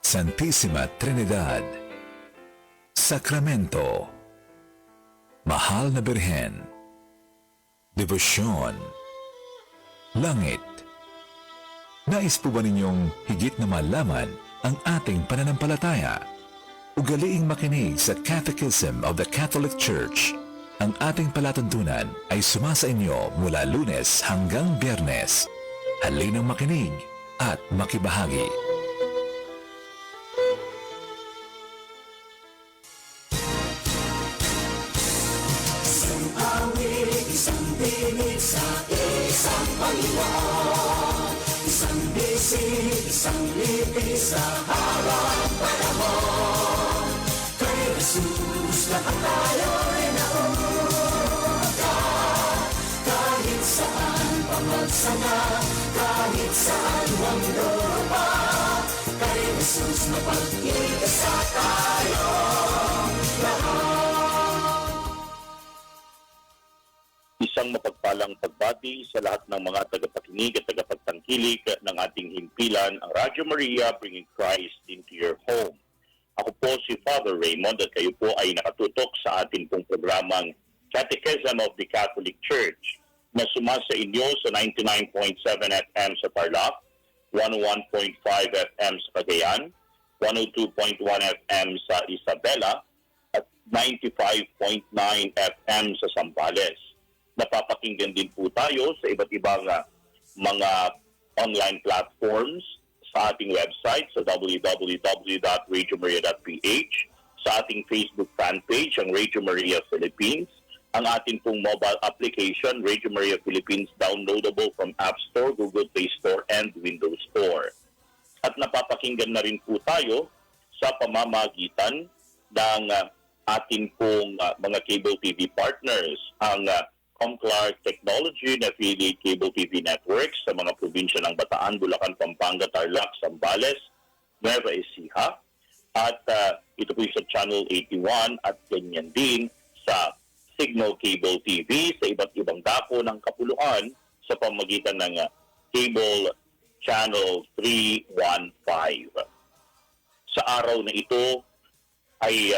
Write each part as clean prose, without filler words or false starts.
Santísima Trinidad, Sakramento, Mahal na Birhen, Debosyon, Langit. Nais po ba ninyong higit na malaman ang ating pananampalataya? Ugaliing makinig sa Catechism of the Catholic Church. Ang ating palatuntunan ay sumasa inyo mula Lunes hanggang Biyernes. Halinang makinig at makibahagi. Isang awit, isang tinig sa isang Panginoon. Isang bisig, isang lipi sa harap panahon. Kay Jesus lahat tayo'y nauuka. Kahit saan pamagsama, kahit saan mundo pa. Kay Jesus mapag-isa tayo lahat. Isang mapagpalang pagbati sa lahat ng mga tagapakinig at tagapagtangkilik ng ating himpilan, ang Radyo Maria, bringing Christ into your home. Ako po si Father Raymond at kayo po ay nakatutok sa ating pong programang Catechism of the Catholic Church na sumasa inyo sa 99.7 FM sa Tarlac, 101.5 FM sa Cagayan, 102.1 FM sa Isabela at 95.9 FM sa Zambales. Napapakinggan din po tayo sa iba't ibang mga online platforms sa ating website sa www.radiomaria.ph, sa ating Facebook fan page, ang Radio Maria Philippines, ang ating pong mobile application, Radio Maria Philippines, downloadable from App Store, Google Play Store, and Windows Store. At napapakinggan na rin po tayo sa pamamagitan ng ating pong mga cable TV partners, ang Comclark Technology na affiliate cable TV networks sa mga probinsya ng Bataan, Bulacan, Pampanga, Tarlac, Zambales, Nueva Ecija, at ito po sa Channel 81 at ganyan din sa Signal Cable TV sa iba't ibang dako ng kapuluan sa pamamagitan ng Cable Channel 315. Sa araw na ito ay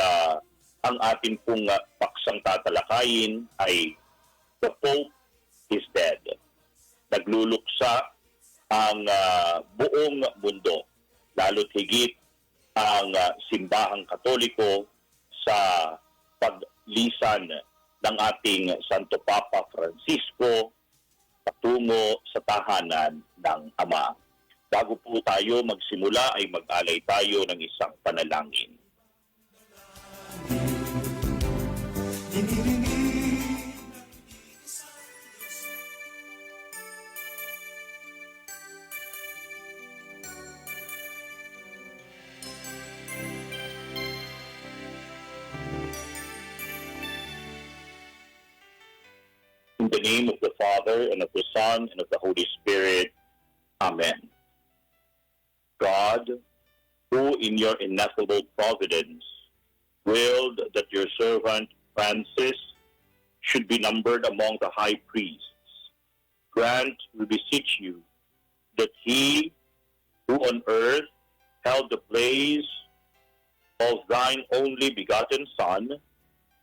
ang ating pong paksang tatalakayin ay The Pope is Dead. Nagluluksa ang buong mundo, lalo't higit ang simbahang Katoliko sa paglisan ng ating Santo Papa Francisco patungo sa tahanan ng Ama. Bago po tayo magsimula ay mag-alay tayo ng isang panalangin. In the name of the Father, and of the Son, and of the Holy Spirit. Amen. God, who in your ineffable providence willed that your servant Francis should be numbered among the high priests, grant, we beseech you, that he who on earth held the place of thine only begotten Son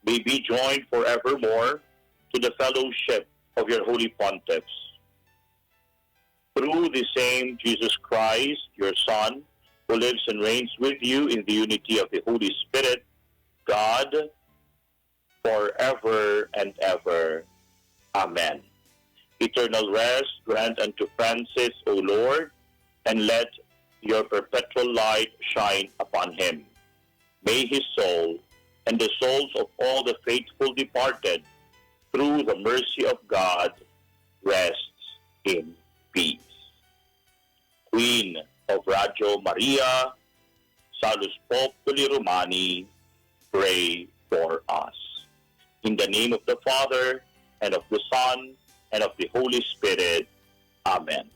may be joined forevermore to the fellowship of your holy pontiffs. Through the same Jesus Christ, your Son, who lives and reigns with you in the unity of the Holy Spirit, God, forever and ever. Amen. Eternal rest grant unto Francis, O Lord, and let your perpetual light shine upon him. May his soul and the souls of all the faithful departed through the mercy of God, rests in peace. Queen of Radio Maria, Salus Populi Romani, pray for us. In the name of the Father, and of the Son, and of the Holy Spirit. Amen.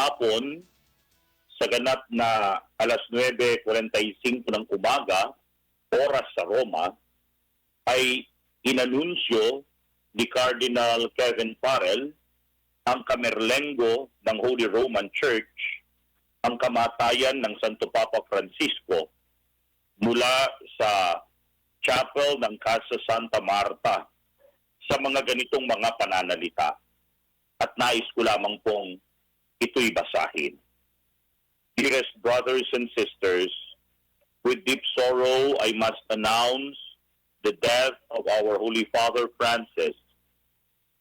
kahapon, sa ganap na alas 9:45 ng umaga, oras sa Roma, ay inanunsyo ni Cardinal Kevin Farrell, ang Kamerlengo ng Holy Roman Church, ang kamatayan ng Santo Papa Francisco mula sa chapel ng Casa Santa Marta sa mga ganitong mga pananalita. At nais ko lamang pong ito'y basahin. Dearest brothers and sisters, with deep sorrow I must announce the death of our Holy Father Francis.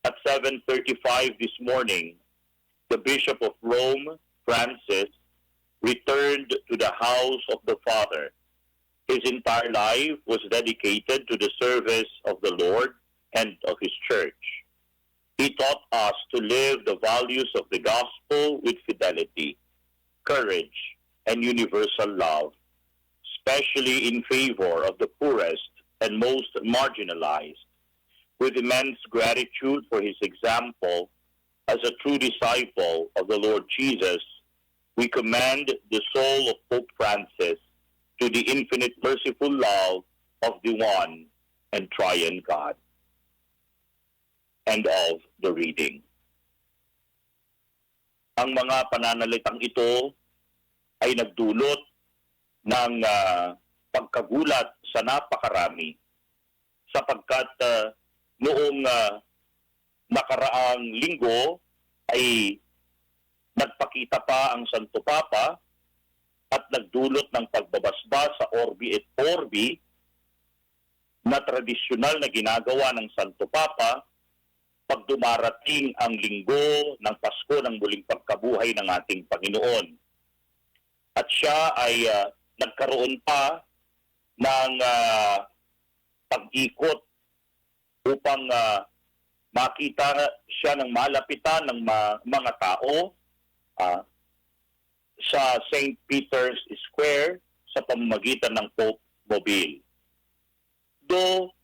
At 7:35 this morning, the Bishop of Rome, Francis, returned to the house of the Father. His entire life was dedicated to the service of the Lord and of His Church. He taught us to live the values of the gospel with fidelity, courage, and universal love, especially in favor of the poorest and most marginalized. With immense gratitude for his example as a true disciple of the Lord Jesus, we commend the soul of Pope Francis to the infinite merciful love of the one and triune God. End of the reading. Ang mga pananalitang ito ay nagdulot ng pagkagulat sa napakarami sapagkat noong nakaraang linggo ay nagpakita pa ang Santo Papa at nagdulot ng pagbabasbas sa Orbi et Orbi na tradisyonal na ginagawa ng Santo Papa pag dumarating ang linggo ng Pasko ng muling pagkabuhay ng ating Panginoon. At siya ay nagkaroon pa ng pag-ikot upang makita siya ng malapitan ng mga tao sa St. Peter's Square sa pamamagitan ng Pope Mobile. Though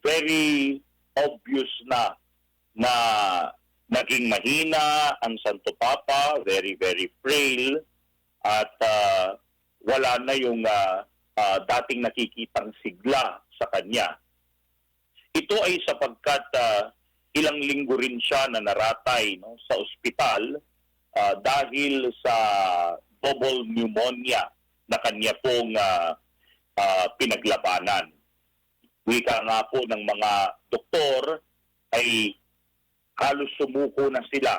very obvious na naging mahina ang Santo Papa, very, very frail, at wala na yung dating nakikitang sigla sa kanya. Ito ay sapagkat ilang linggo rin siya na naratay sa ospital dahil sa double pneumonia na kanya pong pinaglabanan. Wika nga po ng mga doktor ay halos sumuko na sila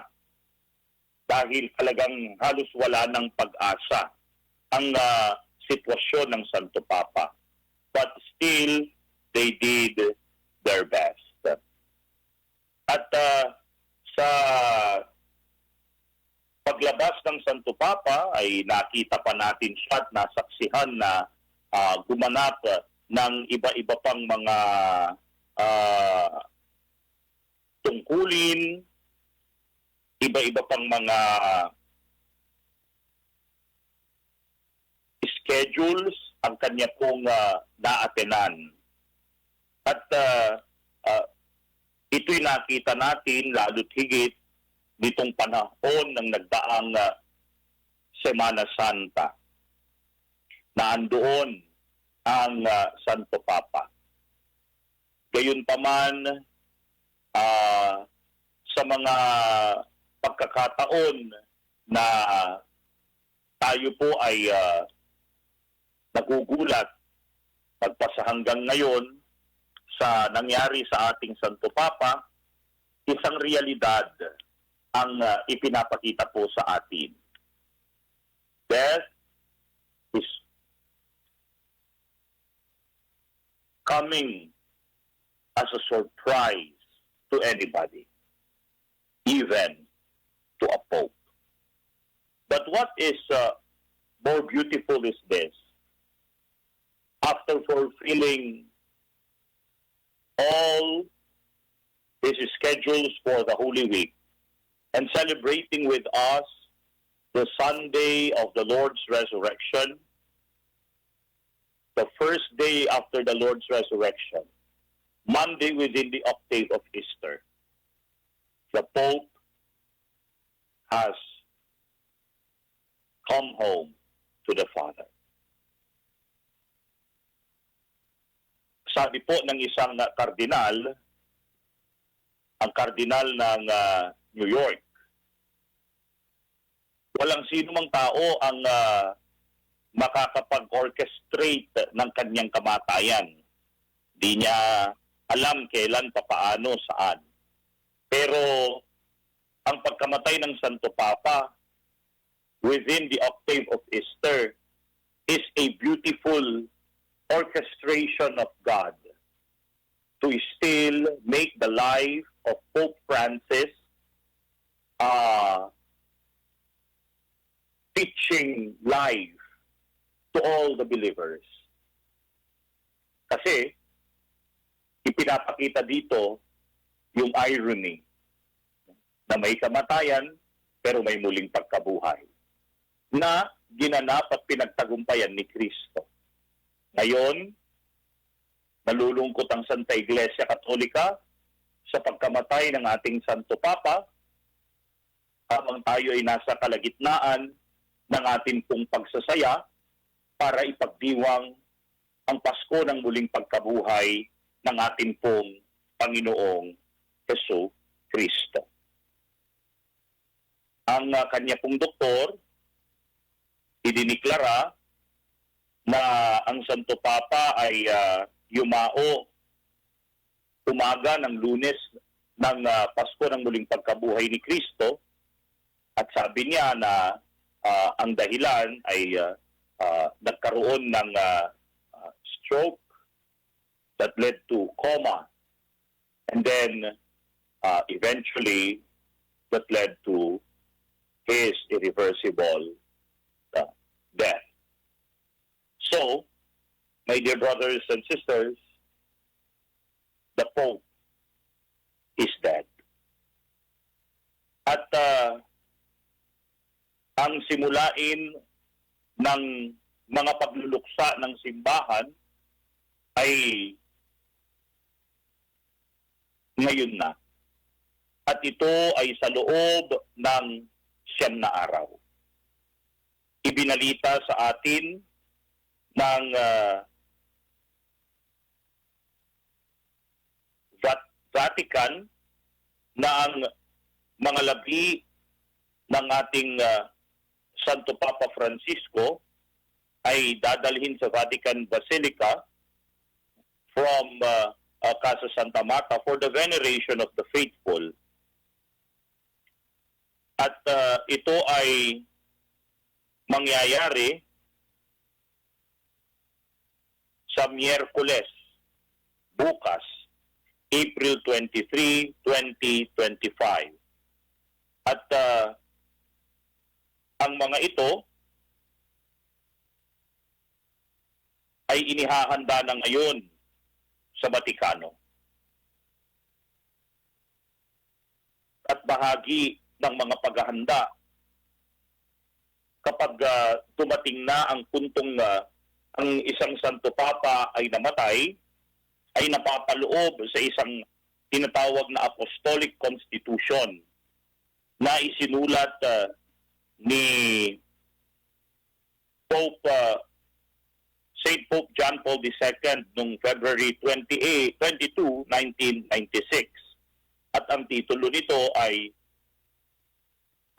dahil talagang halos wala ng pag-asa ang sitwasyon ng Santo Papa. But still, they did their best. At sa paglabas ng Santo Papa ay nakita pa natin siya at nasaksihan na gumanap ng iba-iba pang mga tungkulin, iba-iba pang mga schedules ang kanya pong naatenan. At ito'y nakita natin lalo't higit nitong panahon ng nagdaang Semana Santa na andoon ang Santo Papa. Gayunpaman, sa mga pagkakataon na tayo po ay nagugulat pagpasa hanggang ngayon sa nangyari sa ating Santo Papa, isang realidad ang ipinapakita po sa atin. Death is coming as a surprise to anybody, even to a pope. But what is more beautiful is this. After fulfilling all his schedules for the Holy Week and celebrating with us the Sunday of the Lord's Resurrection, the first day after the Lord's Resurrection, Monday within the octave of Easter, the Pope has come home to the Father. Sabi po ng isang kardinal, ang kardinal ng New York, walang sino mang tao ang makakapag-orchestrate ng kanyang kamatayan. Di niya alam kailan, papaano, saan. Pero ang pagkamatay ng Santo Papa within the octave of Easter is a beautiful orchestration of God to still make the life of Pope Francis teaching life to all the believers. Kasi ipinapakita dito yung irony na may kamatayan pero may muling pagkabuhay na ginanap at pinagtagumpayan ni Kristo. Ngayon, nalulungkot ang Santa Iglesia Katolika sa pagkamatay ng ating Santo Papa habang tayo ay nasa kalagitnaan ng ating pong pagsasaya para ipagdiwang ang Pasko ng muling pagkabuhay ng ating pong Panginoong Hesus Kristo. Ang kanya pong doktor, idiniklara na ang Santo Papa ay yumao umaga ng Lunes ng Pasko ng muling pagkabuhay ni Kristo at sabi niya na ang dahilan ay nagkaroon ng stroke that led to coma and then eventually that led to his irreversible death. So, my dear brothers and sisters, the Pope is dead. At ang simulain ng mga pagluluksa ng simbahan ay ngayon na. At ito ay sa loob ng 9 na araw. Ibinalita sa atin ng Vatican na ang mga labi ng ating Santo Papa Francisco ay dadalhin sa Vatican Basilica from Casa Santa Marta for the veneration of the faithful. At ito ay mangyayari sa Miyerkules, bukas, April 23, 2025. At ang mga ito ay inihahanda na ngayon sa Vatikano. At bahagi ng mga paghahanda kapag dumating na ang puntong ang isang Santo Papa ay namatay, ay napapaloob sa isang tinatawag na Apostolic Constitution na isinulat ni Saint Pope John Paul II noong February 22, 1996. At ang titulo nito ay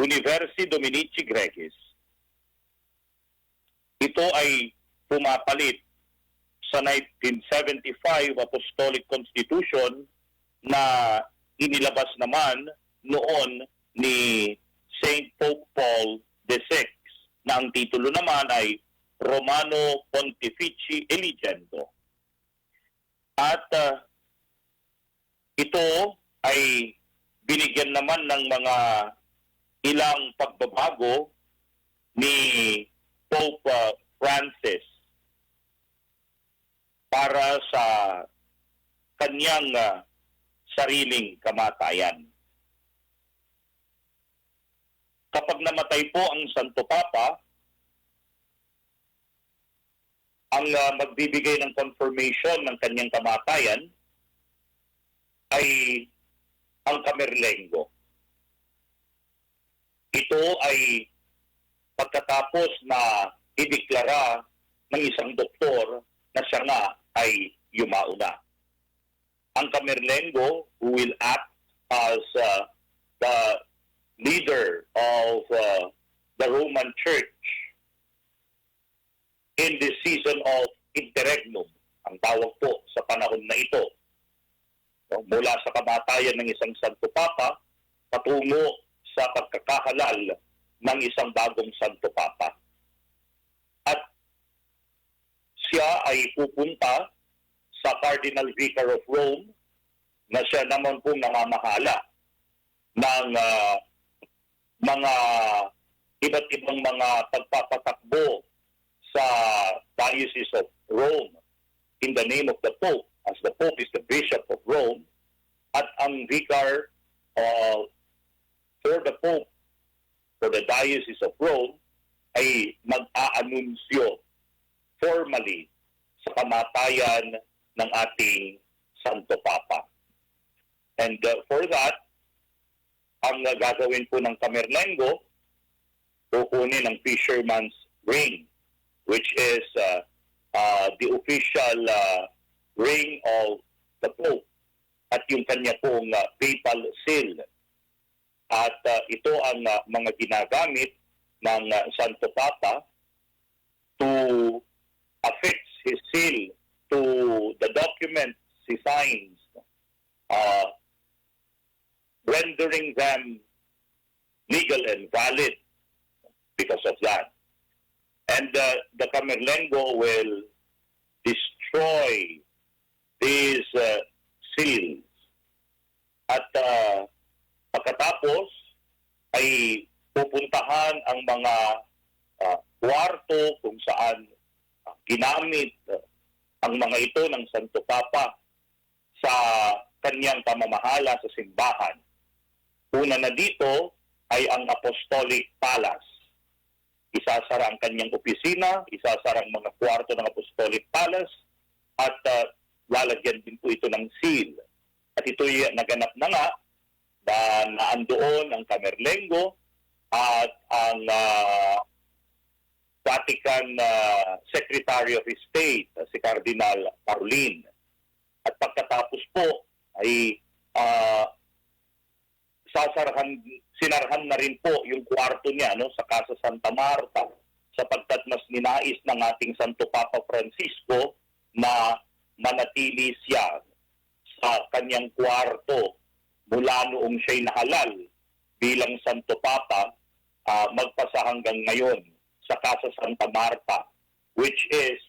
Universi Dominici Gregis. Ito ay pumapalit sa 1975 Apostolic Constitution na inilabas naman noon ni Saint Pope Paul VI na ang titulo naman ay Romano Pontifici Eligendo. At ito ay binigyan naman ng mga ilang pagbabago ni Pope Francis para sa kanyang sariling kamatayan. Kapag namatay po ang Santo Papa, ang magbibigay ng confirmation ng kanyang kamatayan ay ang Camerlengo. Ito ay pagkatapos na ideklara ng isang doktor na siya nga ay yumauna. Ang Camerlengo, who will act as the leader of the Roman Church in this season of interregnum, ang tawag po sa panahon na ito, mula sa kamatayan ng isang Santo Papa patungo sa pagkakahalal ng isang bagong Santo Papa. At siya ay pupunta sa Cardinal Vicar of Rome na siya naman pong namamahala ng mga iba't ibang mga pagpapatakbo sa Diocese of Rome in the name of the Pope, as the Pope is the Bishop of Rome, at ang Vicar for the Pope, for the Diocese of Rome, ay mag-aanunsyo formally sa kamatayan ng ating Santo Papa. And for that, ang gagawin po ng Camerlengo, kukunin ng fisherman's ring, which is the official ring of the Pope at yung kanya pong papal seal. At ito ang mga ginagamit ng Santo Papa to affix his seal to the documents he signs, rendering them legal and valid because of that. And the Camerlengo will destroy these seals. At pagkatapos ay pupuntahan ang mga kwarto kung saan ginamit ang mga ito ng Santo Papa sa kanyang pamamahala sa simbahan. Una na dito ay ang Apostolic Palace. Isasara ang kanyang opisina, isasara ang mga kwarto ng Apostolic Palace, at lalagyan din po ito ng seal. At ito'y naganap na nga na naandoon ang Camerlengo at ang Vatican Secretary of State, si Cardinal Parolin. At pagkatapos po ay sinarahan na rin po yung kwarto niya sa Casa Santa Marta, sapagkat mas ninais ng ating Santo Papa Francisco na manatili siya sa kanyang kwarto mula noong siya'y nahalal bilang Santo Papa magpasa hanggang ngayon sa Casa Santa Marta, which is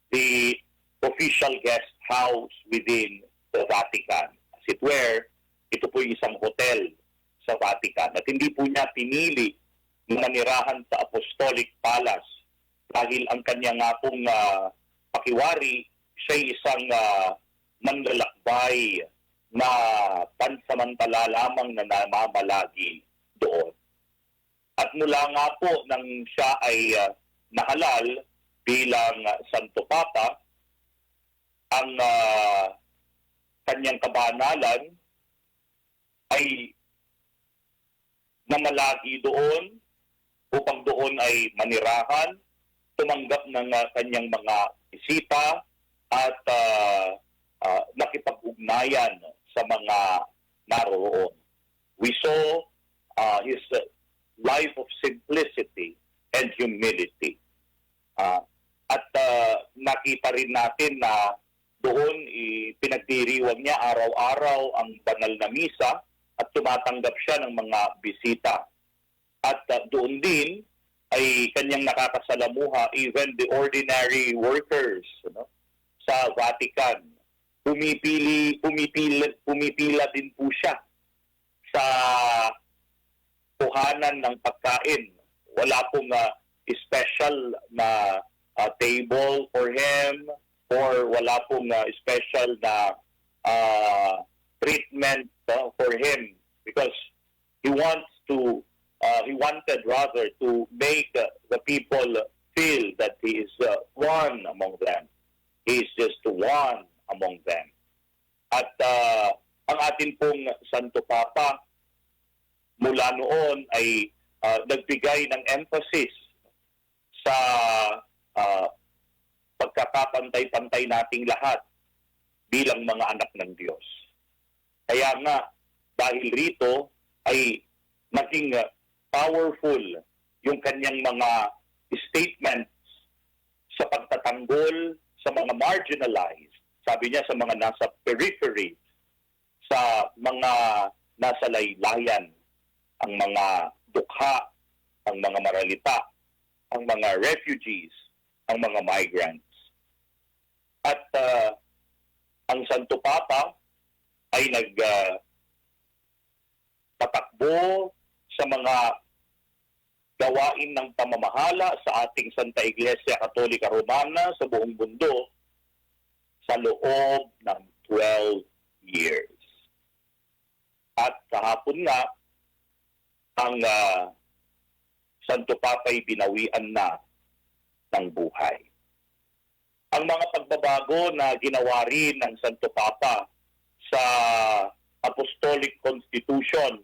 the official guest house within the Vatican. As it were, ito po yung isang hotel sa Vatican. At hindi po niya pinili na manirahan sa Apostolic Palace dahil ang kanya nga pong pakiwari, siya'y isang manlalakbay na pansamantala lamang na namamalagi doon. At mula nga po nang siya ay nahalal bilang Santo Papa, ang kanyang kabanalan ay namalagi doon upang doon ay manirahan, tumanggap ng kanyang mga bisita at nakipag-ugnayan sa mga naroon. We saw his life of simplicity and humility. At nakita rin natin na doon pinagdiriwang niya araw-araw ang banal na misa at tumatanggap siya ng mga bisita. At doon din ay kanyang nakakasalamuha even the ordinary workers sa Vatican. Pumipila din po siya sa kuhanan ng pagkain. Wala pong special na table for him, or wala pong special na treatment for him, because he wanted rather to make the people feel that he is one among them. He is just one among them. At ang atin pong Santo Papa mula noon ay nagbigay ng emphasis sa ah, pagkakapantay-pantay nating lahat bilang mga anak ng Diyos. Kaya nga, dahil rito ay maging powerful yung kanyang mga statements sa pagtatanggol sa mga marginalized, sabi niya sa mga nasa periphery, sa mga nasa laylayan, ang mga dukha, ang mga maralita, ang mga refugees, ang mga migrants. At ang Santo Papa ay patakbo sa mga gawain ng pamamahala sa ating Santa Iglesia Katolika Romana sa buong mundo sa loob ng 12 years. At kahapon nga, ang Santo Papa ay binawian na ng buhay. Ang mga pagbabago na ginawa rin ng Santo Papa sa Apostolic Constitution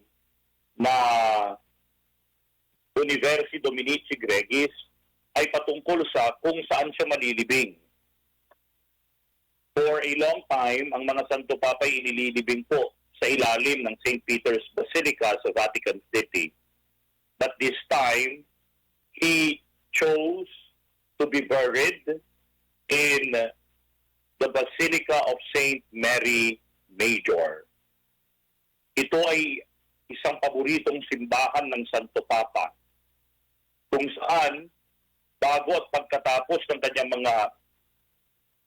na Universi Dominici Gregis ay patungkol sa kung saan siya malilibing. For a long time, ang mga Santo Papa ay inililibing po sa ilalim ng St. Peter's Basilica sa Vatican City. But this time, he chose to be buried in the Basilica of St. Mary Major. Ito ay isang paboritong simbahan ng Santo Papa kung saan bago at pagkatapos ng kanyang mga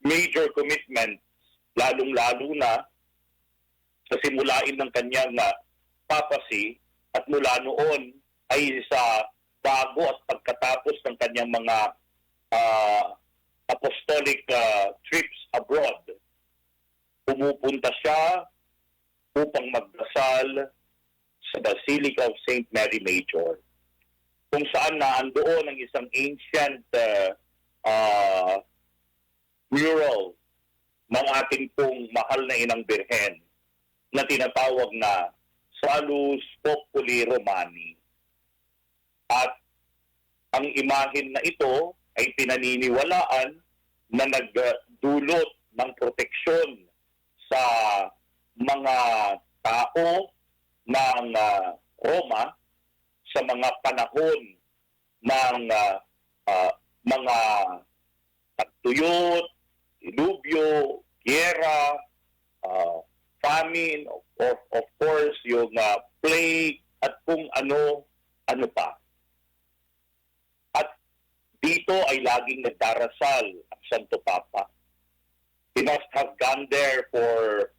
major commitments, lalong-lalo na sa simulain ng kanyang papacy at mula noon ay sa bago at pagkatapos ng kanyang mga apostolic trips abroad, pumupunta siya upang magdasal sa Basilica of St. Mary Major, kung saan naandoon ang isang ancient mural ng ating pong mahal na Inang Birhen na tinatawag na Salus Populi Romani. At ang imahen na ito ay pinaniniwalaan na nagdulot ng proteksyon sa mga tao ng Roma sa mga panahon ng mga tagtuyot, dilubyo, giyera, famine, of course, yung plague, at kung ano pa. At dito ay laging nagdarasal ang Santo Papa. He must have gone there for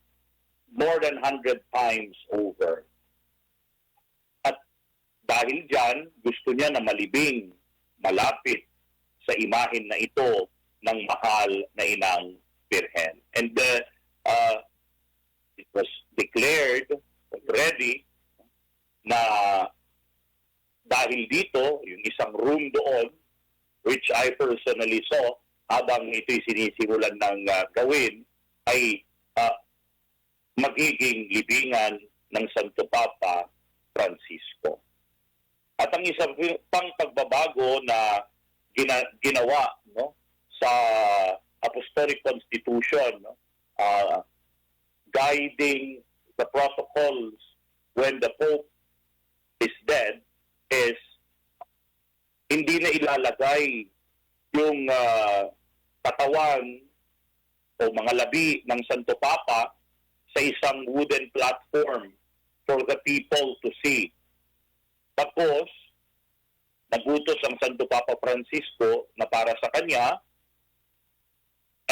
more than 100 times over. At dahil dyan, gusto niya na malibing, malapit sa imahen na ito ng mahal na Inang Birhen. And it was declared already na dahil dito, yung isang room doon, which I personally saw habang ito'y sinisimulan ng gawin, ay magiging libingan ng Santo Papa Francisco. At ang isang pang pagbabago na ginawa sa Apostolic Constitution, guiding the protocols when the Pope is dead, is hindi na ilalagay yung katawan o mga labi ng Santo Papa sa isang wooden platform for the people to see. Tapos, nagutos ang Santo Papa Francisco na para sa kanya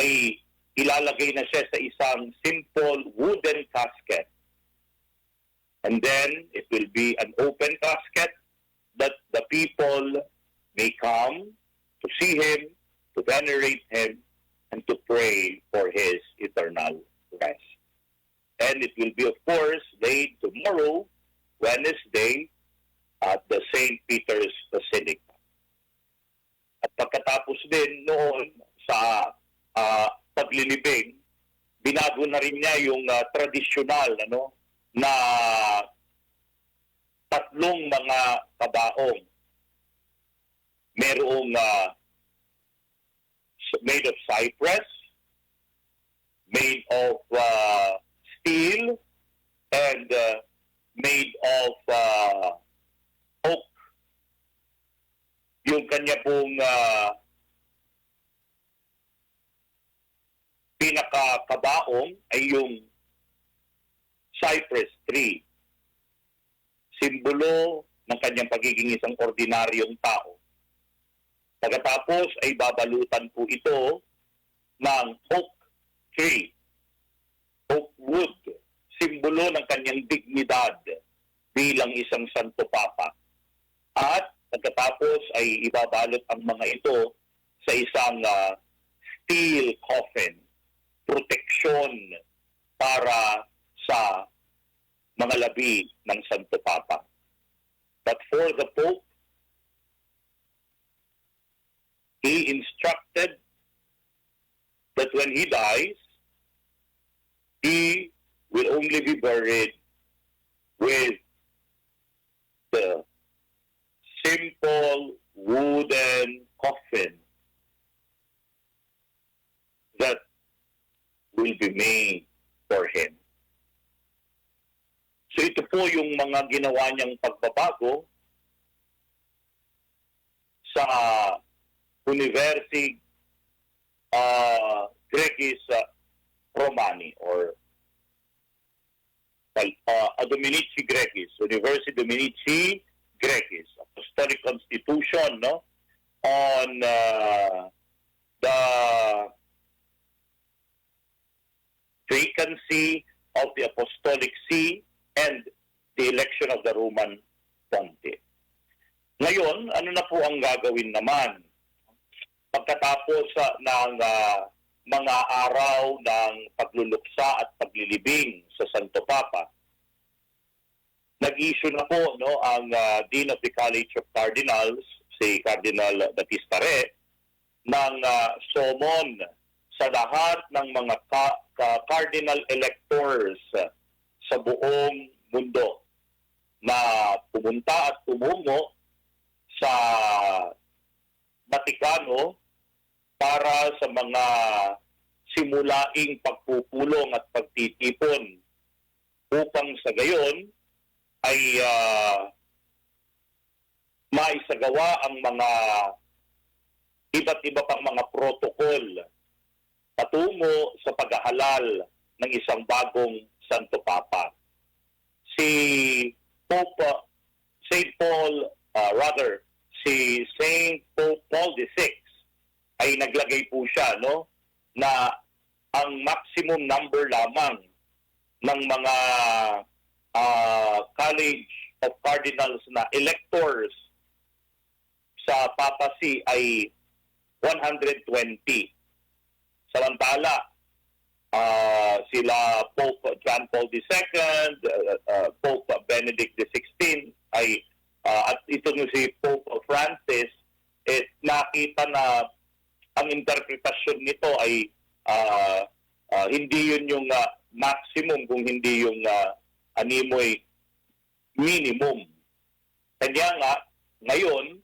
ay ilalagay na siya sa isang simple wooden casket. And then, it will be an open casket that the people may come to see him, to venerate him, and to pray for his eternal rest. And it will be, of course, laid tomorrow, Wednesday, at the St. Peter's Basilica. At pagkatapos din noon sa paglilibing, binago na rin niya yung tradisyonal na tatlong mga kabaong. Merong made of cypress, made of steel, and made of oak. Yung kanya pong pinakakabaong ay yung cypress tree. Simbolo ng kanyang pagiging isang ordinaryong tao. Pagkatapos ay babalutan po ito ng oak tree, oak wood, simbolo ng kanyang dignidad bilang isang Santo Papa. At pagkatapos ay ibabalot ang mga ito sa isang steel coffin, proteksyon para sa mga labi ng Santo Papa. But for the Pope, he instructed that when he dies, he will only be buried with the simple wooden coffin that will be made for him. So ito po yung mga ginawa niyang pagbabago sa Universi Gregis Romani or Dominici Gregis, Universi Dominici Gregis, Apostolic Constitution, no, on the vacancy of the Apostolic See and the election of the Roman Pontiff. Ngayon, ano na po ang gagawin naman? Pagkatapos ng mga araw ng pagluluksa at paglilibing sa Santo Papa, nag-issue na po ang Dean of the College of Cardinals, si Cardinal Batista Re, ng summon sa lahat ng mga cardinal electors sa buong mundo na pumunta at tumungo sa Vatikano para sa mga simulaing pagpupulong at pagtitipon upang sa gayon ay maisagawa ang mga iba't iba pang mga protokol patungo sa paghahalal ng isang bagong Santo Papa. Si Pope St. Paul, si St. Pope Paul VI ay naglagay po siya na ang maximum number lamang ng mga College of Cardinals na electors sa papacy ay 120. Samantala, sila Pope John Paul II, Pope Benedict XVI ay at ito si Pope Francis, nakita na ang interpretasyon nito ay hindi yun yung maximum kung hindi yung animoy minimum. Kanya nga, ngayon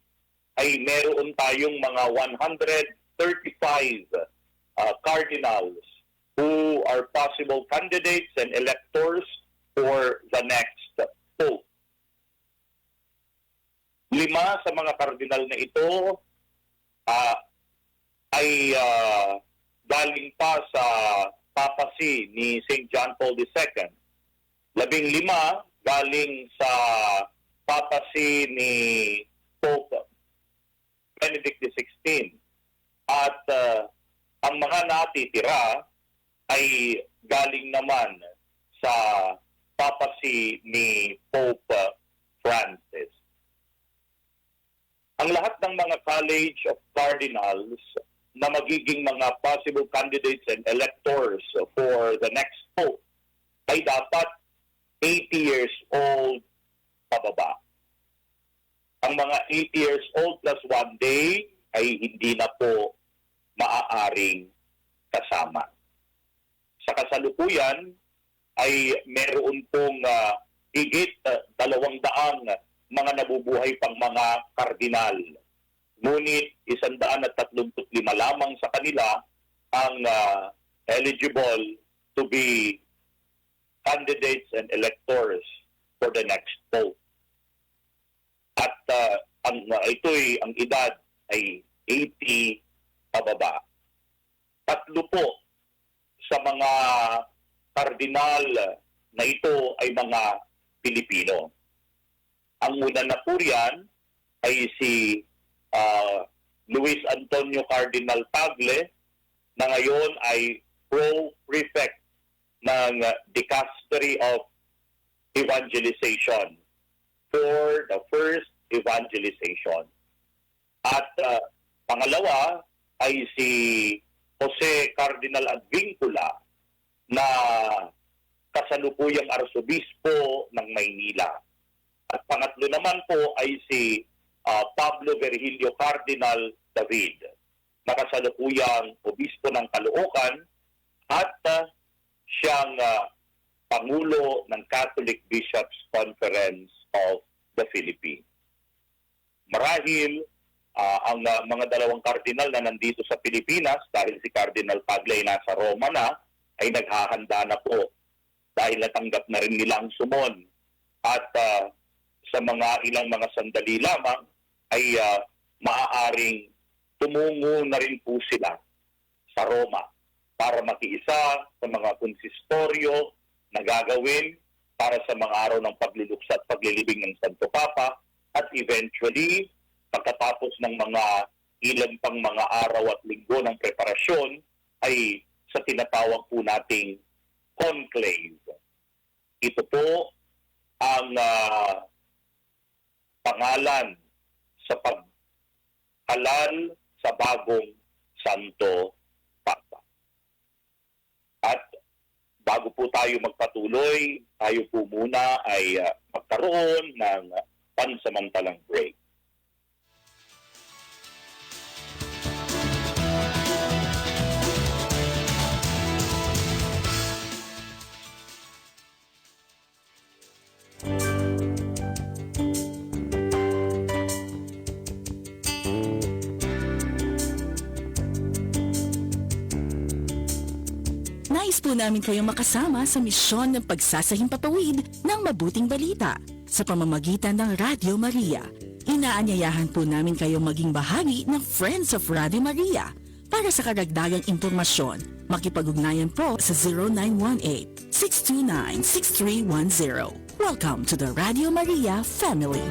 ay meron tayong mga 135 cardinals who are possible candidates and electors for the next Pope. 5 sa mga kardinal na ito ay galing pa sa papacy ni St. John Paul II. 15 galing sa papacy ni Pope Benedict XVI. At ang mga natitira ay galing naman sa papacy ni Pope Francis. Ang lahat ng mga College of Cardinals na magiging mga possible candidates and electors for the next Pope ay dapat 80 years old pababa. Ang mga 80 years old plus 1 day ay hindi na po maaaring kasama. Sa kasalukuyan ay meron pong higit 200 mga nabubuhay pang mga kardinal. Ngunit 135 lamang sa kanila ang eligible to be candidates and electors for the next vote. At ang edad ay 80 pababa. 3 po sa mga kardinal na ito ay mga Pilipino. Ang una na po riyan ay si Luis Antonio Cardinal Tagle, na ngayon ay Pro-Prefect ng Dicastery of Evangelization for the first evangelization. At pangalawa ay si Jose Cardinal Advincula, na kasalukuyang Arsobispo ng Maynila. At pangatlo naman po ay si Pablo Virgilio Cardinal David, na kasalukuyang Obispo ng Caloocan at siyang Pangulo ng Catholic Bishops Conference of the Philippines. Marahil ang mga dalawang kardinal na nandito sa Pilipinas, dahil si Cardinal Tagle ay nasa Roma na, ay naghahanda na po dahil natanggap na rin nila ang sumon. At sa mga ilang mga sandali lamang ay maaaring tumungo na rin po sila sa Roma para makiisa sa mga konsistoryo na gagawin para sa mga araw ng pagluluksa at paglilibing ng Santo Papa, at eventually, pagkatapos ng mga ilan pang mga araw at linggo ng preparasyon, ay sa tinatawag po nating conclave. Ito po ang pangalan sa paghalal sa bagong Santo Papa. At bago po tayo magpatuloy, tayo po muna ay magkaroon ng pansamantalang break. Nais po namin kayong makasama sa misyon ng pagsasahimpapawid ng mabuting balita sa pamamagitan ng Radio Maria. Inaanyayahan po namin kayong maging bahagi ng Friends of Radio Maria. Para sa karagdagang impormasyon, makipag-ugnayan po sa 0918-629-6310. Welcome to the Radio Maria family.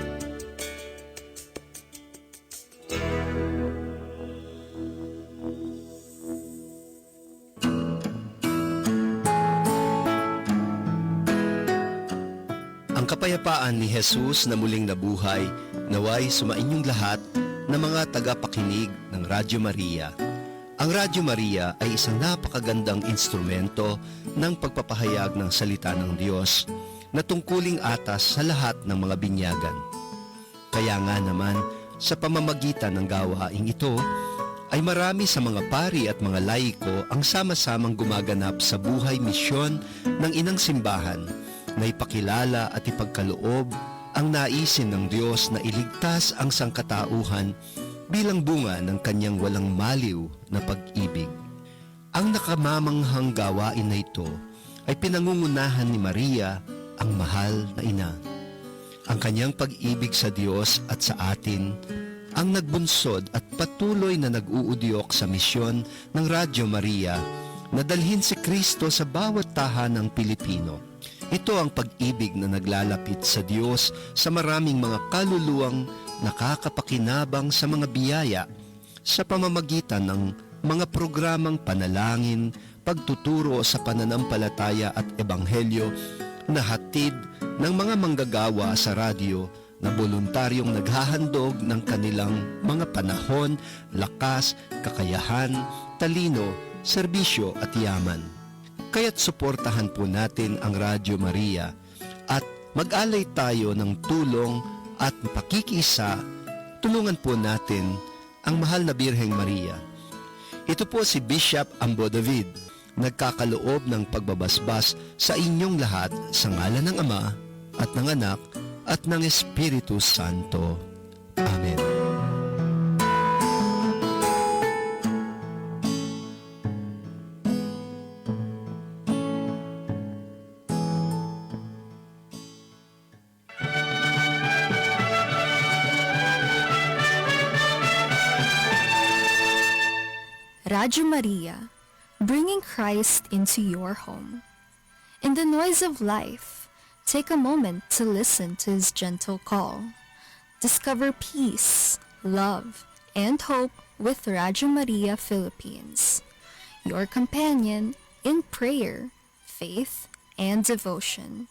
Ang kapayapaan ni Jesus na muling nabuhay, naway sumainyong lahat na mga tagapakinig ng Radyo Maria. Ang Radyo Maria ay isang napakagandang instrumento ng pagpapahayag ng salita ng Diyos na tungkuling atas sa lahat ng mga binyagan. Kaya nga naman, sa pamamagitan ng gawaing ito, ay marami sa mga pari at mga laiko ang sama-samang gumaganap sa buhay misyon ng inang simbahan na ipakilala at ipagkaloob ang naisin ng Diyos na iligtas ang sangkatauhan bilang bunga ng kanyang walang maliw na pag-ibig. Ang nakamamanghang gawain na ito ay pinangungunahan ni Maria, ang mahal na ina. Ang kanyang pag-ibig sa Diyos at sa atin ang nagbunsod at patuloy na nag-uudyok sa misyon ng Radyo Maria na dalhin si Kristo sa bawat tahanang Pilipino. Ito ang pag-ibig na naglalapit sa Diyos sa maraming mga kaluluwang nakakapakinabang sa mga biyaya sa pamamagitan ng mga programang panalangin, pagtuturo sa pananampalataya at ebanghelyo na hatid ng mga manggagawa sa radyo na voluntaryong naghahandog ng kanilang mga panahon, lakas, kakayahan, talino, serbisyo at yaman. Kaya't suportahan po natin ang Radyo Maria at mag-alay tayo ng tulong at pakikisa. Tulungan po natin ang mahal na Birheng Maria. Ito po si Bishop Ambo David, nagkakaloob ng pagbabasbas sa inyong lahat sa ngalan ng Ama at ng Anak, at ng Espiritu Santo. Amen. Radyo Maria, bringing Christ into your home. In the noise of life, take a moment to listen to His gentle call. Discover peace, love, and hope with Radyo Maria Philippines, your companion in prayer, faith, and devotion,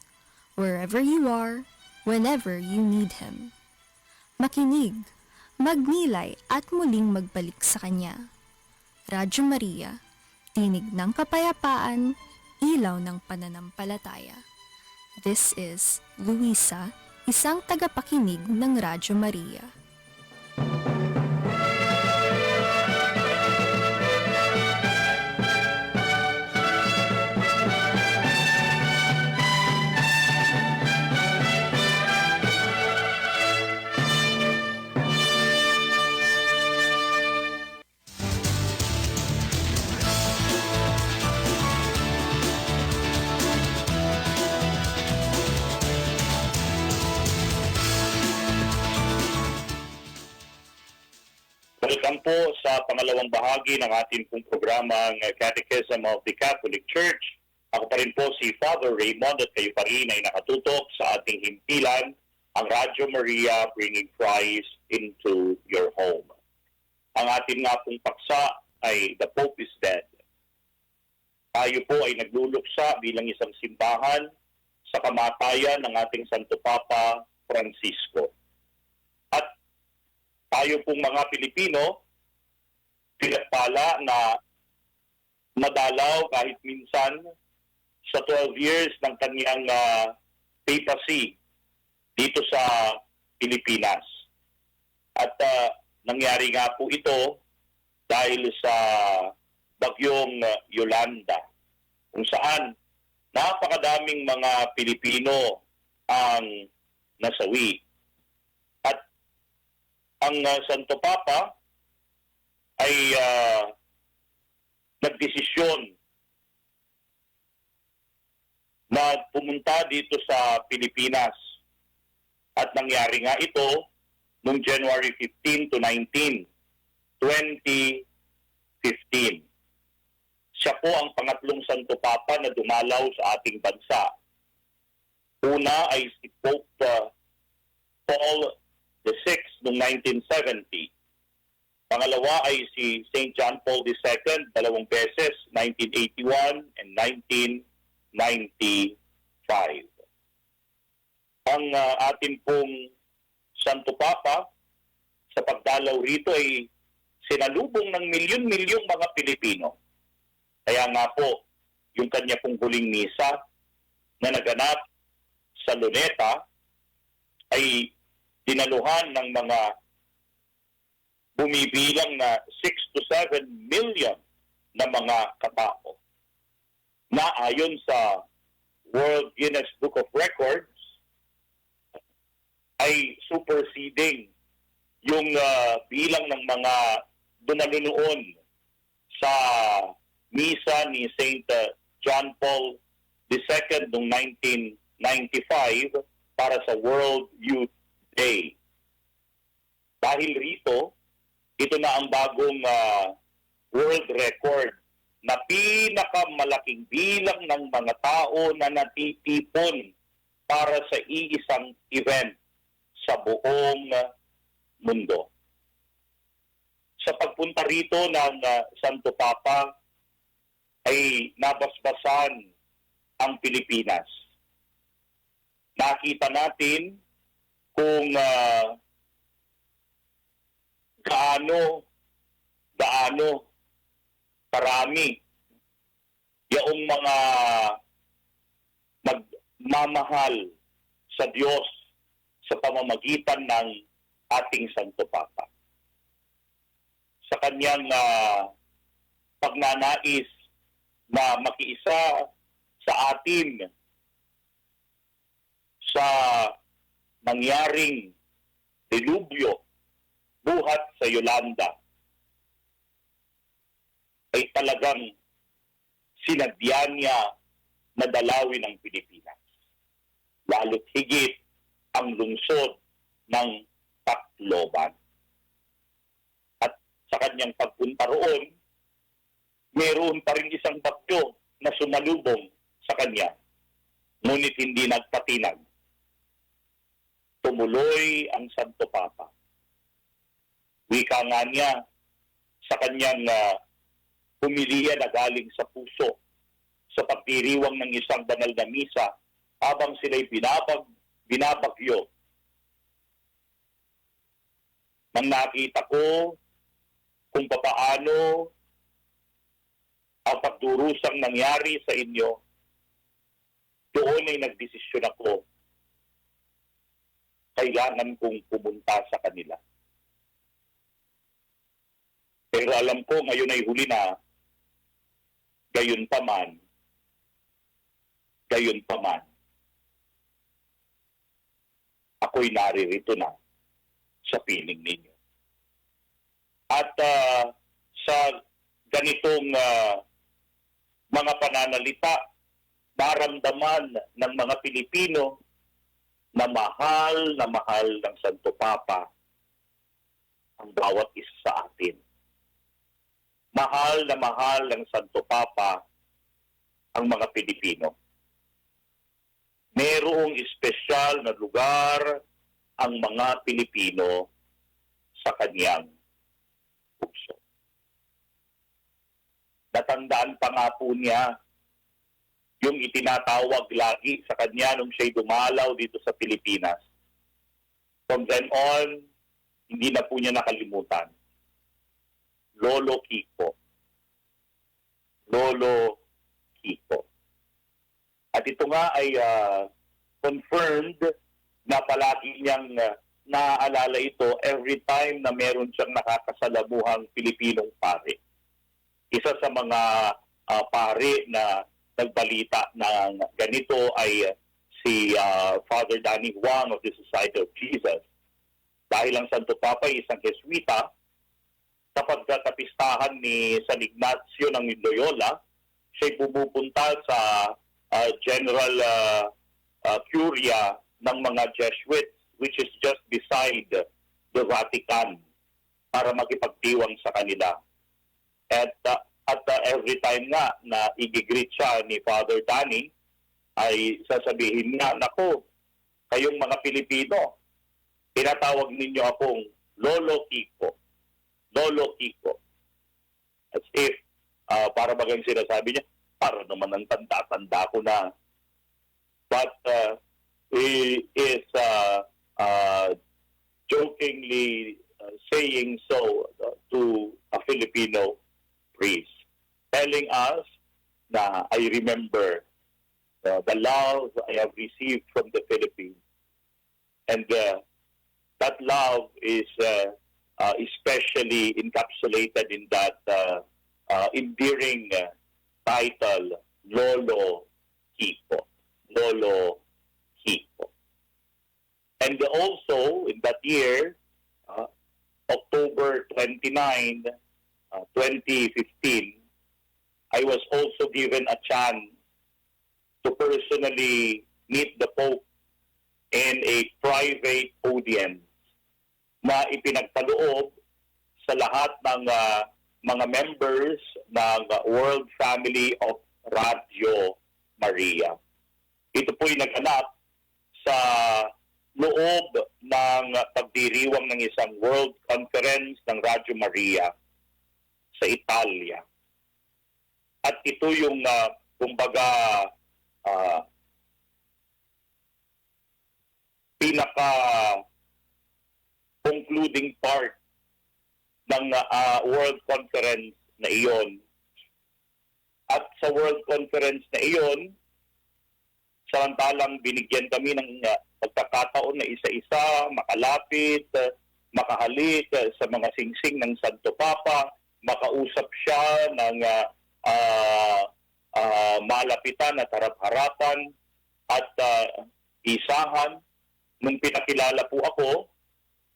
wherever you are, whenever you need Him. Makinig, magnilay at muling magbalik sa Kanya. Radyo Maria, tinig ng kapayapaan, ilaw ng pananampalataya. This is Luisa, isang tagapakinig ng Radyo Maria. Welcome po sa pangalawang bahagi ng ating pong programang Catechism of the Catholic Church. Ako pa rin po si Father Raymond at kayo pa rin ay nakatutok sa ating himpilan, ang Radyo Maria Bringing Christ into Your Home. Ang ating nga pong paksa ay The Pope is Dead. Tayo po ay nagluluksa bilang isang simbahan sa kamatayan ng ating Santo Papa Francisco. At tayo pong mga Pilipino, pinagpala na madalaw kahit minsan sa 12 years ng kanyang papacy dito sa Pilipinas. At nangyari nga po ito dahil sa bagyong Yolanda, kung saan napakadaming mga Pilipino ang nasawi. At ang Santo Papa ay nagdesisyon na pumunta dito sa Pilipinas. At nangyari nga ito noong January 15 to 19, 2015. Siya po ang pangatlong Santo Papa na dumalaw sa ating bansa. Una ay si Pope Paul VI noong 1970. Pangalawa ay si St. John Paul II, dalawang beses, 1981 and 1995. Ang atin pong Santo Papa sa pagdalaw rito ay sinalubong ng milyon-milyong mga Pilipino. Kaya nga po, yung kanya pong huling misa na naganap sa Luneta ay dinaluhan ng mga bumibilang na 6 to 7 million na mga katao. Na ayon sa World Guinness Book of Records ay superseding yung bilang ng mga dumalo noon sa misa ni St. John Paul II noong 1995 para sa World Youth Day. Dahil rito, ito na ang bagong world record na pinakamalaking bilang ng mga tao na natitipon para sa iisang event sa buong mundo. Sa pagpunta rito ng Santo Papa ay nabasbasan ang Pilipinas. Nakita natin kung gaano karami yaong mga magmamahal sa Diyos sa pamamagitan ng ating Santo Papa. Sa kanyang pagnanais na makiisa sa atin sa nangyaring dilubyo buhat sa Yolanda ay talagang sinadya niya na dalawin ang Pilipinas. Lalo't higit ang lungsod ng Tacloban. At sa kanyang pagpunta roon, meron pa rin isang bagyo na sumalubong sa kanya, ngunit hindi nagpatinag. Tumuloy ang Santo Papa. Wika nga niya sa kanyang humiliya na galing sa puso sa pagdiriwang ng isang banal na misa habang sila'y binabagyo. Nang nakita ko kung papaano ang pagdurusang nangyari sa inyo, doon ay nagdesisyon ako. Kailangan kong pumunta sa kanila. Pero alam ko ngayon ay huli na, gayon paman, ako'y naririto na sa piling ninyo. At sa ganitong mga pananalita, maramdaman ng mga Pilipino na mahal ng Santo Papa ang bawat isa sa atin. Mahal ng Santo Papa ang mga Pilipino. Merong espesyal na lugar ang mga Pilipino sa kanyang puso. Natandaan pa nga po niya yung itinatawag lagi sa kanya nung siya'y dumalaw dito sa Pilipinas. From then on, hindi na po niya nakalimutan. Lolo Kiko. Lolo Kiko. At ito nga ay confirmed na palagi niyang naaalala ito every time na meron siyang nakakasalamuhang Pilipinong pare. Isa sa mga pare na nagbalita ng ganito ay si Father Danny Huang of the Society of Jesus. Dahil ang Santo Papa ay isang Jesuita, kapag kapistahan ni San Ignacio ng Loyola, siya'y pumupunta sa General Curia ng mga Jesuits, which is just beside the Vatican, para makipagdiwang sa kanila. At every time nga na i-greet siya ni Father Danny, ay sasabihin niya, "Nako, kayong mga Pilipino, tinatawag ninyo akong Lolo Kiko. Lolo Kiko." As if, para bagang sinasabi niya, para naman ang tanda-tanda ko na. But he is jokingly saying so to a Filipino priest, telling us na I remember the love I have received from the Philippines. And that love is especially encapsulated in that endearing title, Lolo Kiko. Lolo Kiko. And also, in that year, October 29, 2015, I was also given a chance to personally meet the Pope in a private audience na ipinagkaloob sa lahat ng mga members ng World Family of Radio Maria. Ito po'y naganap sa loob ng pagdiriwang ng isang World Conference ng Radio Maria sa Italia. At ito yung, kumbaga, pinaka-concluding part ng World Conference na iyon. At sa World Conference na iyon, samantalang binigyan kami ng pagkakataon na isa-isa, makalapit, makahalik sa mga singsing ng Santo Papa, makausap siya ng malapitan at harap-harapan, at isahan. Nung pinakilala po ako,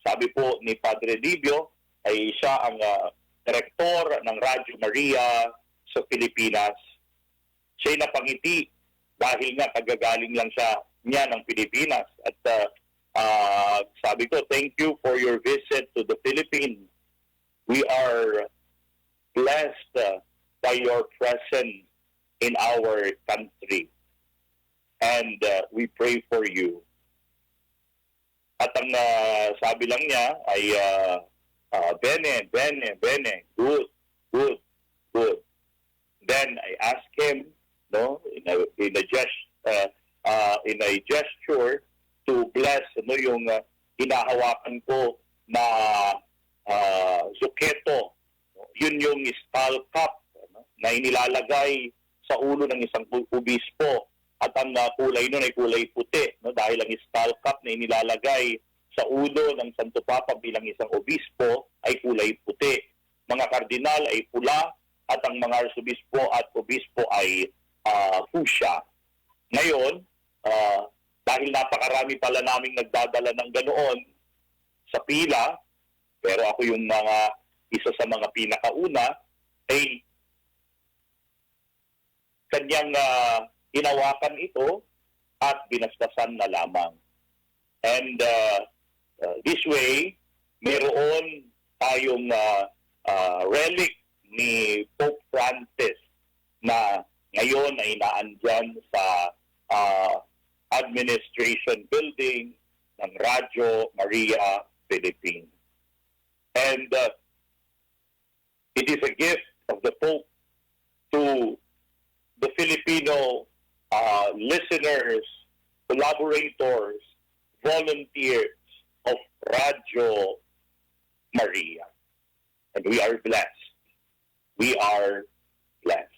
sabi po ni Padre Livio, ay siya ang direktor ng Radyo Maria sa Pilipinas. Siya'y napangiti dahil nga kagagaling lang niya ng Pilipinas. At sabi ko, thank you for your visit to the Philippines. We are blessed by your presence in our country. And we pray for you. At ang sabi lang niya ay, bene, good. Then I asked him, no, in a gesture to bless yung hinahawakan ko na zuketo. Yun yung skull cap na inilalagay sa ulo ng isang obispo. At ang kulay nun ay kulay puti, no? Dahil ang skull cap na inilalagay sa ulo ng Santo Papa bilang isang obispo ay kulay puti. Mga kardinal ay pula at ang mga arsobispo at obispo ay fuchsia. Ngayon, dahil napakarami pala naming nagdadala ng ganoon sa pila, pero ako yung isa sa mga pinakauna, ay kanyang hinawakan ito at binasbasan na lamang. And this way, mayroon tayong relic ni Pope Francis na ngayon ay naandyan sa administration building ng Radyo Maria Philippines. And it is a gift of the Pope to the Filipino listeners, collaborators, volunteers of Radyo Maria. And we are blessed. We are blessed.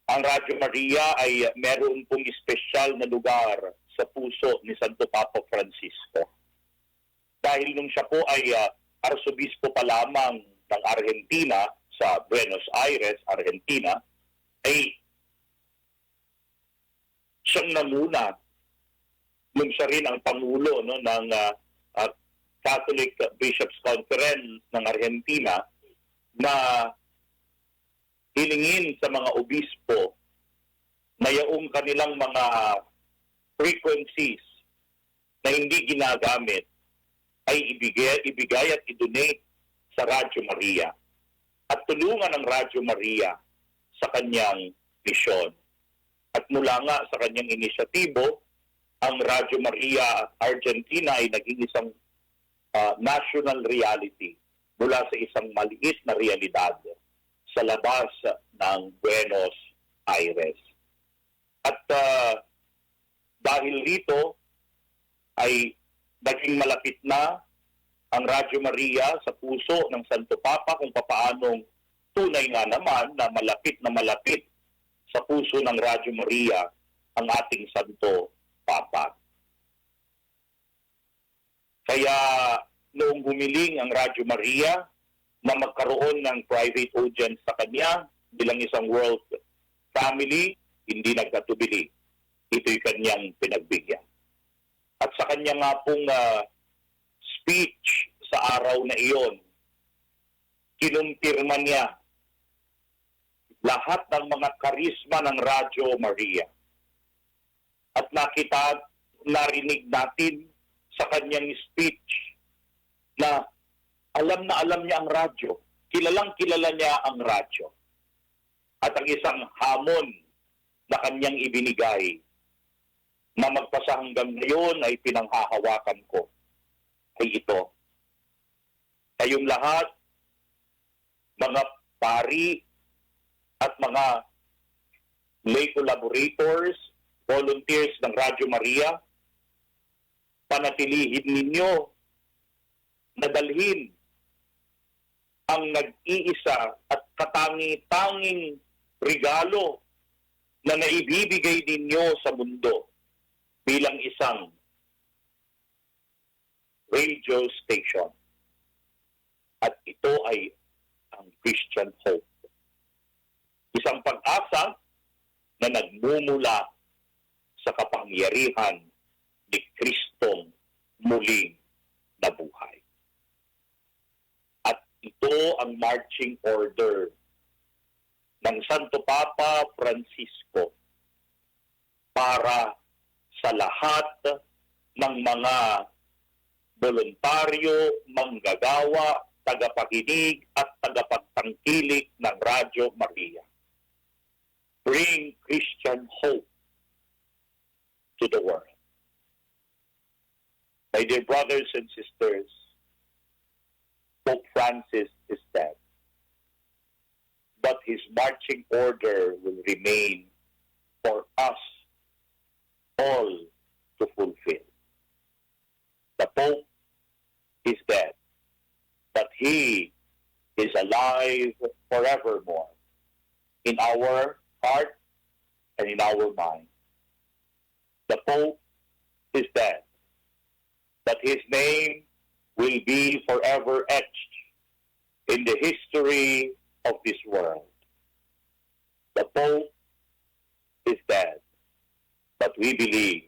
Ang Radyo Maria ay meron pong espesyal na lugar sa puso ni Santo Papa Francisco. Dahil nung siya po ay arsobispo pa lamang ng Argentina sa Buenos Aires, Argentina, ay siyang namuna nung siya rin ang pangulo ng Catholic Bishops Conference ng Argentina na hilingin sa mga obispo na yaong kanilang mga frequencies na hindi ginagamit ay ibigay at i-donate sa Radyo Maria at tulungan ang Radyo Maria sa kanyang misyon. At mula nga sa kanyang inisyatibo, ang Radyo Maria Argentina ay naging isang national reality mula sa isang maliit na realidad sa labas ng Buenos Aires. At dahil rito ay naging malapit na ang Radyo Maria sa puso ng Santo Papa kung papaanong tunay nga naman na malapit sa puso ng Radyo Maria ang ating Santo Papa. Kaya noong humiling ang Radyo Maria na magkaroon ng private audience sa kanya bilang isang world family, hindi nagkatubili. Ito'y kanyang pinagbigyan. At sa kanya nga pong speech sa araw na iyon, kinumpirma niya lahat ng mga karisma ng Radyo Maria. At narinig natin sa kanyang speech na alam niya ang radyo. Kilalang kilala niya ang radyo. At ang isang hamon na kanyang ibinigay na magpasa hanggang ngayon ay pinanghahawakan ko ay ito. Kayong lahat, mga pari at mga lay collaborators, volunteers ng Radyo Maria, panatilihin ninyo na dalhin ang nag-iisa at katangi-tanging regalo na naibibigay ninyo sa mundo bilang isang radio station. At ito ay ang Christian Hope. Isang pag-asa na nagmumula sa kapangyarihan ni Kristong muling nabuhay. At ito ang marching order ng Santo Papa Francisco para sa lahat ng mga voluntaryo, manggagawa, tagapakinig at tagapagtangkilik ng Radyo Maria. Bring Christian hope to the world. My dear brothers and sisters, Pope Francis is dead, but his marching order will remain for us all to fulfill. The Pope is dead, but he is alive forevermore in our heart and in our mind. The Pope is dead, but his name will be forever etched in the history of this world. The Pope is dead, but we believe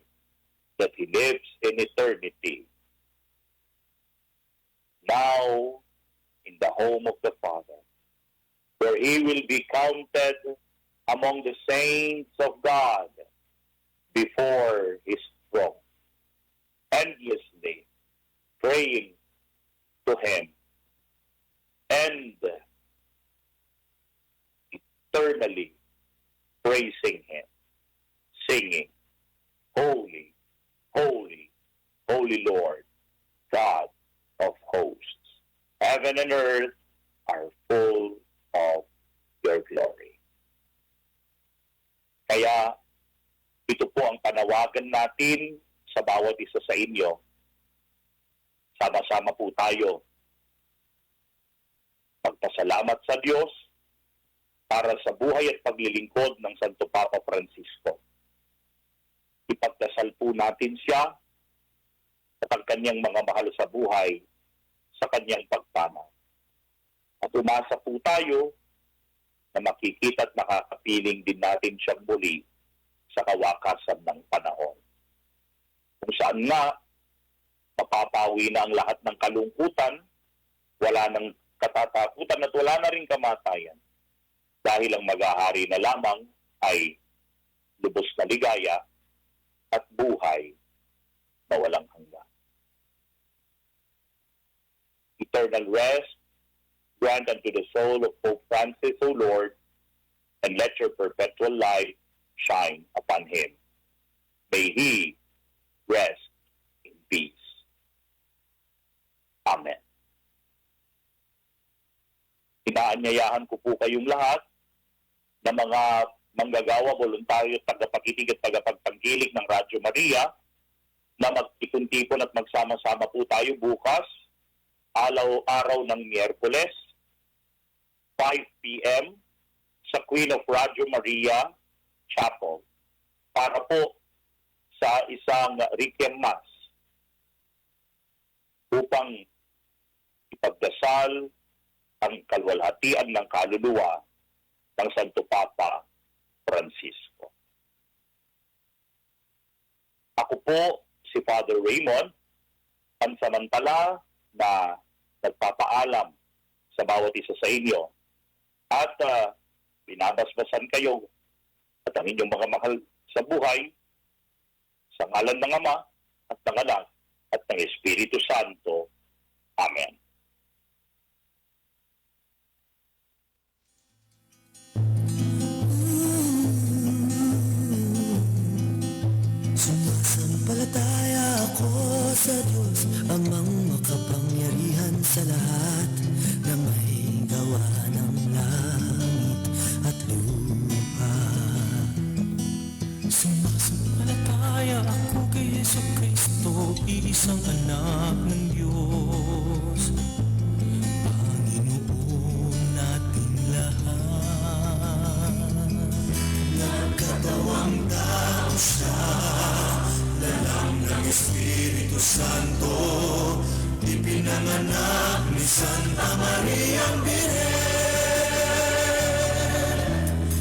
that he lives in eternity, now in the home of the Father, where he will be counted among the saints of God before his throne, endlessly praying to him and eternally praising him, singing, Holy, holy, holy Lord, God of hosts. Heaven and earth are full of your glory. Kaya ito po ang panawagan natin sa bawat isa sa inyo. Sama-sama po tayo magpasalamat sa Diyos para sa buhay at paglilingkod ng Santo Papa Francisco. Ipagdasal po natin siya at ang kanyang mga mahal sa buhay sa kanyang pagpanaw. At umasa po tayo na makikita at makakapiling din natin siyang muli sa kawakasan ng panahon. Kung saan nga, mapapawi na ang lahat ng kalungkutan, wala nang katatakutan at wala na rin kamatayan. Dahil ang maghahari na lamang ay lubos na ligaya at buhay na walang hanggan. Eternal rest grant unto the soul of Pope Francis, O Lord, and let your perpetual light shine upon him. May he rest in peace. Amen. Inaanyayahan ko po kayong lahat na mga manggagawa, voluntaryo, tagapakinig at tagapagtangkilik ng Radyo Maria na magtipon-tipon at magsama-sama po tayo bukas, araw ng Miyerkules, 5 p.m. sa Queen of Radyo Maria Chapel para po sa isang Requiem Mass upang ipagdasal ang kalwalhatian ng kaluluwa ng Santo Papa Francisco. Ako po si Father Raymond, pansamantala na nagpapaalam sa bawat isa sa inyo at binabasbasan kayo at ang inyong mga mahal sa buhay sa ngalan ng Ama at ng Anak at ng Espiritu Santo. Amen. Sumasampalataya ako sa Diyos, Amang makapangyarihan sa lahat, na may gawa ng langit at lupa. Sumasampalataya ako kay Yesu Kristo, isang anak ng Diyos, Panginoon nating lahat. Nagkatawang tao siya, lalang ng Espiritu Santo, ipinanganak ni Santa Maria Birhen.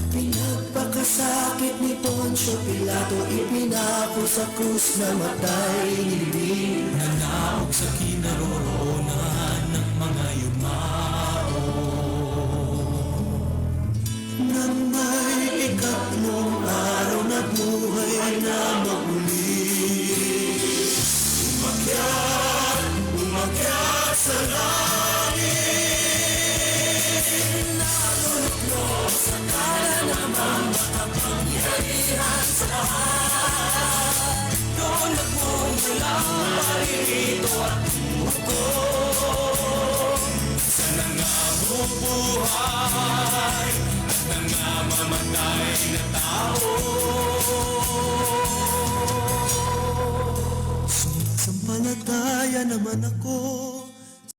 Pinagpakasakit ni Poncio Poncio Pilato ipinako sa krus na matay nilibing. Nanaog sa kinaroroonan ng mga yumao. Nang may ikatlong araw na buhay na mauli. Umakyat sa langit. Naluluklo sa kanan ng mga kapangyarihan sa lahat. Doon nagmumula ang paririto at buko sa nangabubuhay at nangamamatay na tao. Sumasampalataya naman ako